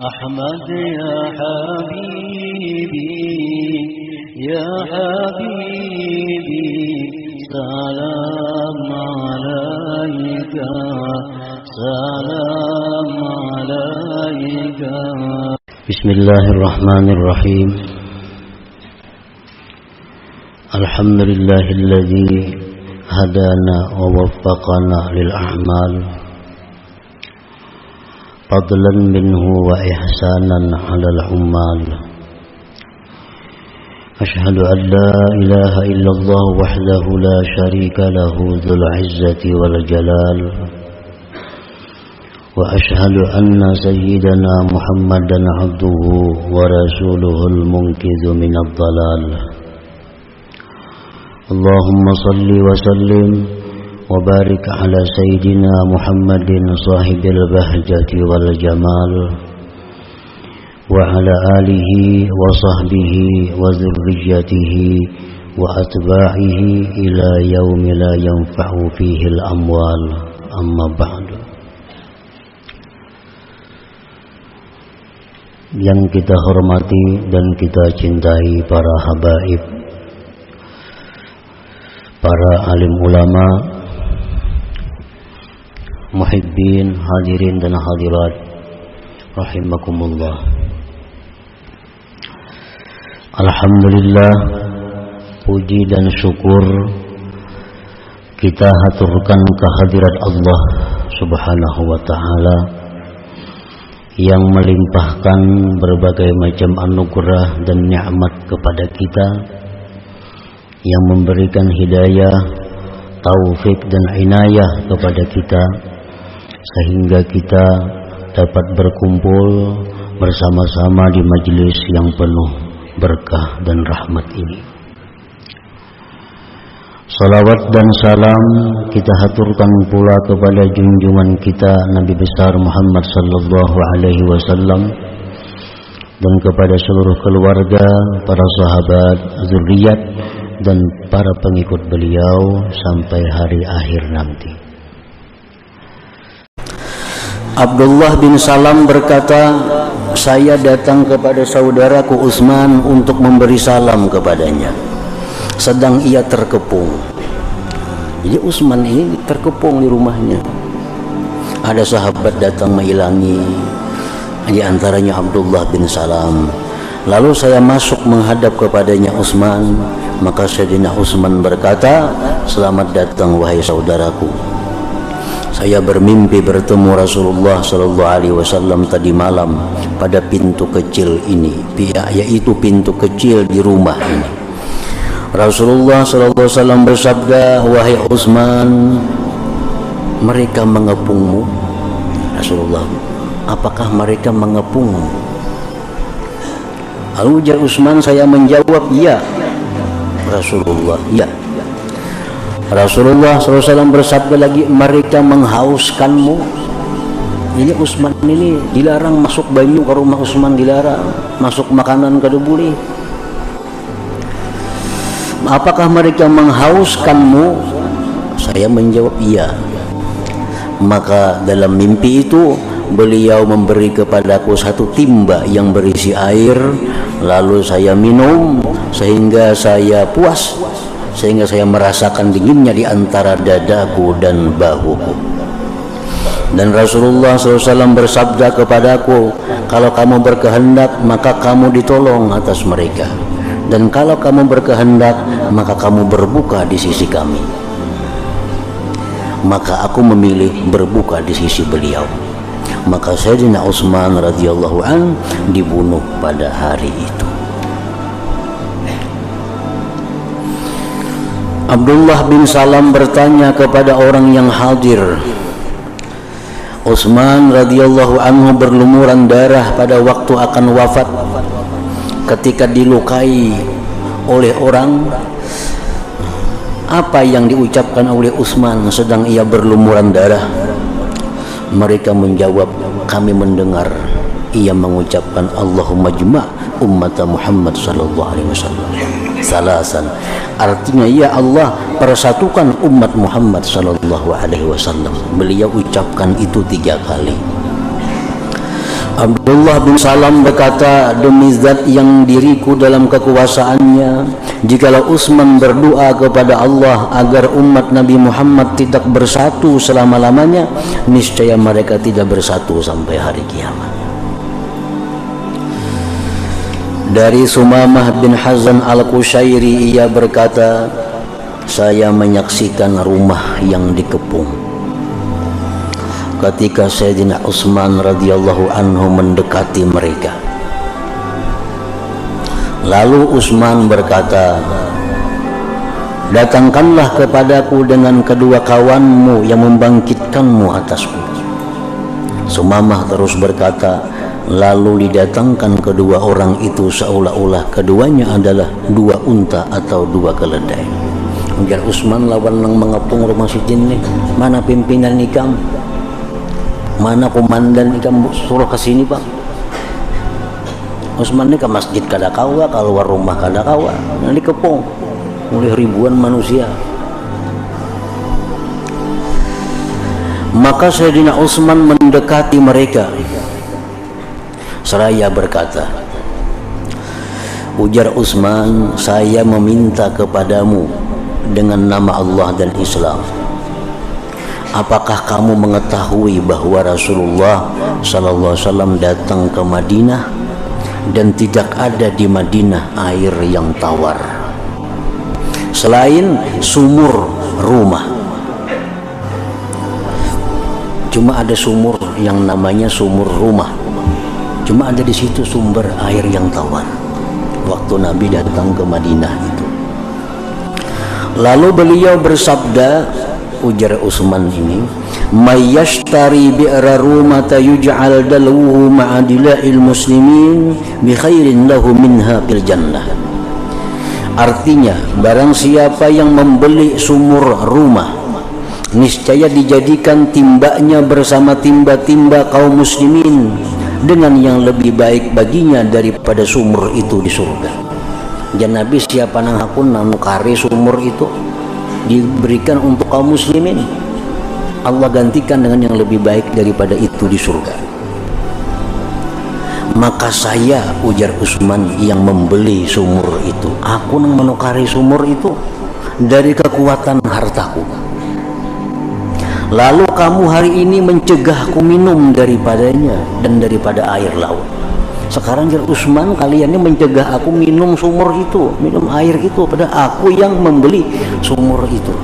أحمد يا حبيبي يا حبيبي سلام عليك سلام عليك. بسم الله الرحمن الرحيم. الحمد لله الذي هدانا ووفقنا للأعمال فضلا منه وإحسانا على العمال. أشهد أن لا إله إلا الله وحده لا شريك له ذو العزة والجلال. وأشهد أن سيدنا محمدا عبده ورسوله المنقذ من الضلال. اللهم صل وسلم وبارك على سيدنا محمد صاحب البهجة والجمال وعلى آله وصحبه وذريته وأتباعه إلى يوم لا ينفع فيه الأموال. أما بعد. Yang kita hormati dan kita cintai para habaib, para alim ulama, muhibbin, hadirin dan hadirat rahimakumullah. Alhamdulillah, puji dan syukur kita haturkan kehadirat Allah Subhanahu wa ta'ala yang melimpahkan berbagai macam anugerah dan nikmat kepada kita, yang memberikan hidayah, taufik dan inayah kepada kita, sehingga kita dapat berkumpul bersama-sama di majelis yang penuh berkah dan rahmat ini. Salawat dan salam kita haturkan pula kepada junjungan kita Nabi besar Muhammad sallallahu alaihi wasallam dan kepada seluruh keluarga, para sahabat, zuriat dan para pengikut beliau sampai hari akhir nanti. Abdullah bin Salam berkata, saya datang kepada saudaraku Utsman untuk memberi salam kepadanya, sedang ia terkepung. Jadi Utsman ini terkepung di rumahnya. Ada sahabat datang mengilangi, di antaranya Abdullah bin Salam. Lalu saya masuk menghadap kepadanya Utsman, maka Sayyidina Utsman berkata, selamat datang wahai saudaraku. Saya bermimpi bertemu Rasulullah sallallahu alaihi wasallam tadi malam pada pintu kecil ini, yaitu pintu kecil di rumah ini. Rasulullah sallallahu alaihi wasallam bersabda, wahai Utsman, mereka mengepungmu? Rasulullah, apakah mereka mengepungmu? Lalu ujar Utsman, saya menjawab, iya. Rasulullah, iya. Rasulullah SAW bersabda lagi, mereka menghauskanmu? Ini Utsman ini dilarang masuk banyu ke rumah Utsman, dilarang masuk makanan kada boleh. Apakah mereka menghauskanmu? Saya menjawab iya. Maka dalam mimpi itu beliau memberi kepadaku satu timba yang berisi air, lalu saya minum sehingga saya puas, sehingga saya merasakan dinginnya di antara dadaku dan bahuku. Dan Rasulullah SAW bersabda kepadaku, kalau kamu berkehendak maka kamu ditolong atas mereka, dan kalau kamu berkehendak maka kamu berbuka di sisi kami. Maka aku memilih berbuka di sisi beliau. Maka Sayyidina Utsman radhiyallahu an dibunuh pada hari itu. Abdullah bin Salam bertanya kepada orang yang hadir, Utsman radhiyallahu anhu berlumuran darah pada waktu akan wafat. Ketika dilukai oleh orang, apa yang diucapkan oleh Utsman sedang ia berlumuran darah? Mereka menjawab, kami mendengar ia mengucapkan Allahumma jma' ummata Muhammad sallallahu alaihi wasallam salasan. Artinya, ya Allah, persatukan umat Muhammad sallallahu alaihi wasallam. Beliau ucapkan itu 3 kali. Abdullah bin Salam berkata, demi zat yang diriku dalam kekuasaannya, jikalau Utsman berdoa kepada Allah agar umat Nabi Muhammad tidak bersatu selama-lamanya, niscaya mereka tidak bersatu sampai hari kiamat. Dari Sumamah bin Hazan al-Qushairi, ia berkata, saya menyaksikan rumah yang dikepung ketika Sayyidina Utsman radhiyallahu anhu mendekati mereka. Lalu Utsman berkata, datangkanlah kepadaku dengan kedua kawanmu yang membangkitkanmu atasku. Sumamah terus berkata, lalu didatangkan kedua orang itu seolah-olah keduanya adalah 2 unta atau 2 keledai. Ujar Utsman, lawan yang mengepung rumah si jin nih, mana pimpinan ikam? Mana komandan ikam, suruh ke sini Pak. Utsman ini ke masjid kada kawa, keluar rumah kada kawa, nanti kepung oleh ribuan manusia. Maka Sayyidina Utsman mendekati mereka seraya berkata, ujar Utsman, saya meminta kepadamu dengan nama Allah dan Islam, apakah kamu mengetahui bahwa Rasulullah sallallahu alaihi wasallam datang ke Madinah dan tidak ada di Madinah air yang tawar selain sumur rumah. Cuma ada sumur yang namanya sumur rumah, cuma ada di situ sumber air yang tawar waktu Nabi datang ke Madinah itu. Lalu beliau bersabda, ujar Utsman ini, mayyashtari bi'ra rumata yuj'al dalwuhu ma'adila'il muslimin bi khairin lahu minha fil jannah. Artinya, barang siapa yang membeli sumur rumah, niscaya dijadikan timbanya bersama timba-timba kaum muslimin dengan yang lebih baik baginya daripada sumur itu di surga. Dan Nabi siapa nang hakun nang kari sumur itu diberikan untuk kaum muslimin, Allah gantikan dengan yang lebih baik daripada itu di surga. Maka saya, ujar Utsman, yang membeli sumur itu, aku yang menukari sumur itu dari kekuatan hartaku. Lalu kamu hari ini mencegahku minum daripadanya dan daripada air laut. Sekarang ujar Utsman, kalian ini mencegah aku minum sumur itu, minum air itu, pada aku yang membeli sumur itu.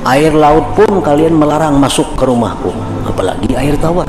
Air laut pun kalian melarang masuk ke rumahku, apalagi air tawar.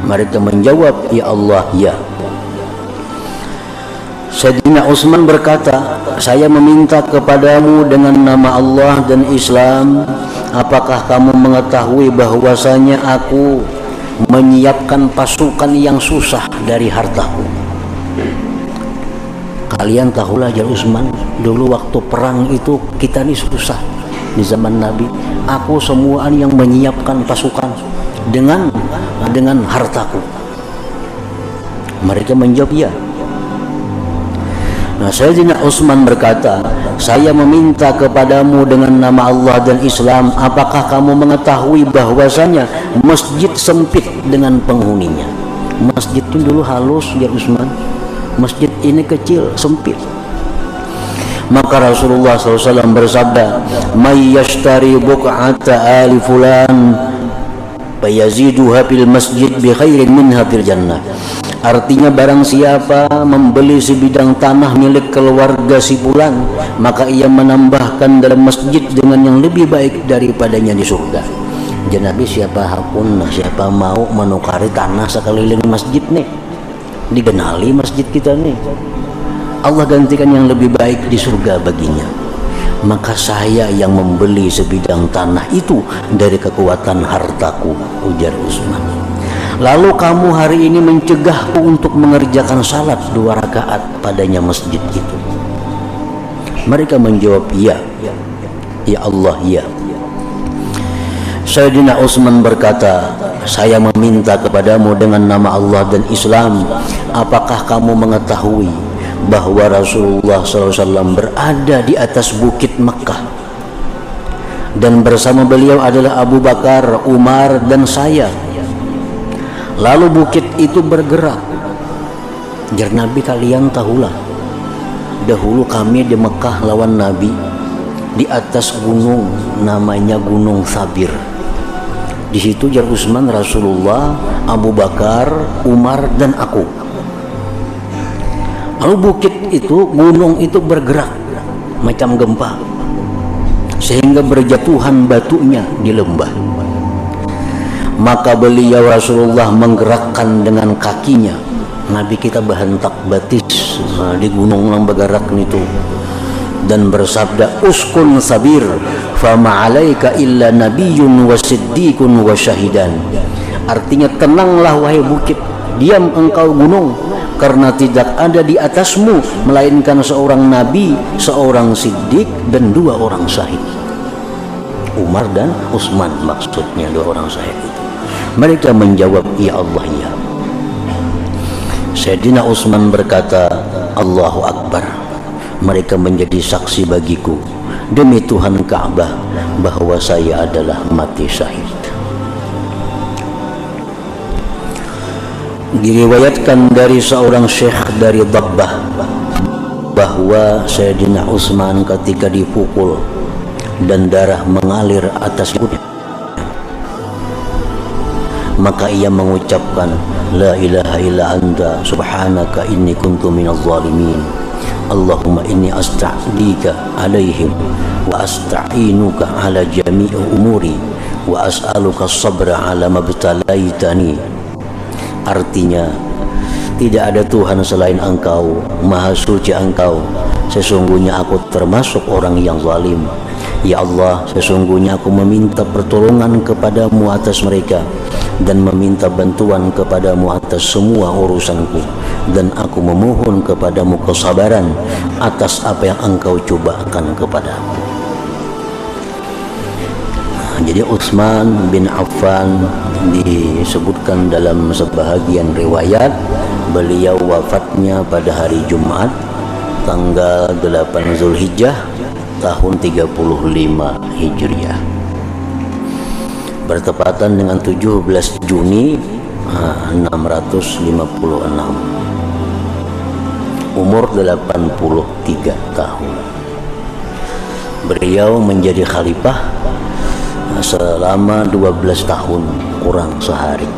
Mereka menjawab, ya Allah, ya. Sayyidina Utsman berkata, saya meminta kepadamu dengan nama Allah dan Islam, apakah kamu mengetahui bahwasanya aku menyiapkan pasukan yang susah dari hartaku? Kalian tahulah, jar Utsman, dulu waktu perang itu kita ini susah di zaman Nabi. Aku semuaan yang menyiapkan pasukan dengan hartaku. Mereka menjawab ya. Nah, Sayyidina Utsman berkata, saya meminta kepadamu dengan nama Allah dan Islam, apakah kamu mengetahui bahwasanya masjid sempit dengan penghuninya? Masjid itu dulu halus, ya Utsman. Masjid ini kecil, sempit. Maka Rasulullah SAW bersabda, may yashtari buq'ata ali fulan fayaziduha fil masjid bi khairin minha fil jannah. Artinya, barang siapa membeli sebidang tanah milik keluarga si fulan, maka ia menambahkan dalam masjid dengan yang lebih baik daripadanya di surga. Jadi Nabi siapa mau menukari tanah sekeliling masjid nih, dikenali masjid kita nih, Allah gantikan yang lebih baik di surga baginya. Maka saya yang membeli sebidang tanah itu dari kekuatan hartaku, ujar Utsman. Lalu kamu hari ini mencegahku untuk mengerjakan salat 2 rakaat padanya masjid itu. Mereka menjawab, ya, ya Allah, ya. Sayyidina Utsman berkata, saya meminta kepadamu dengan nama Allah dan Islam, apakah kamu mengetahui bahwa Rasulullah SAW berada di atas bukit Mekah dan bersama beliau adalah Abu Bakar, Umar dan saya. Lalu bukit itu bergerak. Jar Nabi, kalian tahulah, dahulu kami di Mekah lawan Nabi di atas gunung namanya Gunung Sabir. Di situ jar Utsman, Rasulullah, Abu Bakar, Umar dan aku. Lalu bukit itu, gunung itu bergerak macam gempa sehingga berjatuhan batunya di lembah. Maka beliau Rasulullah menggerakkan dengan kakinya. Nabi kita berhentak batis di gunung yang bergerak itu dan bersabda, uskun sabir fama alaika illa nabiyyun wa siddiqun wa syahidan. Artinya, tenanglah wahai bukit, diam engkau gunung, karena tidak ada di atasmu melainkan seorang nabi, seorang siddiq dan 2 orang syahid. Umar dan Utsman maksudnya 2 orang syahid itu. Mereka menjawab, ya Allah, ya. Sayyidina Utsman berkata, Allahu Akbar. Mereka menjadi saksi bagiku demi Tuhan Ka'bah bahwa saya adalah mati syahid. Diriwayatkan dari seorang syekh dari Dabbah bahwa Sayyidina Utsman ketika dipukul dan darah mengalir atas kudanya, maka ia mengucapkan, la ilaha illa anta subhanaka inni kuntu minaz zalimin. Allahumma inni asta'dika alaihim wa asta'inuka ala jami'i umuri wa as'aluka sabra ala mabtalaitani. Artinya, tidak ada Tuhan selain engkau, maha suci engkau, sesungguhnya aku termasuk orang yang zalim. Ya Allah, sesungguhnya aku meminta pertolongan kepadamu atas mereka dan meminta bantuan kepadamu atas semua urusanku, dan aku memohon kepadamu kesabaran atas apa yang engkau cobakan kepadaku. Jadi Utsman bin Affan disebutkan dalam sebahagian riwayat, beliau wafatnya pada hari Jumat tanggal 8 Zulhijjah tahun 35 Hijriah, bertepatan dengan 17 Juni 656, umur 83 tahun. Beliau menjadi khalifah selama 12 tahun kurang sehari.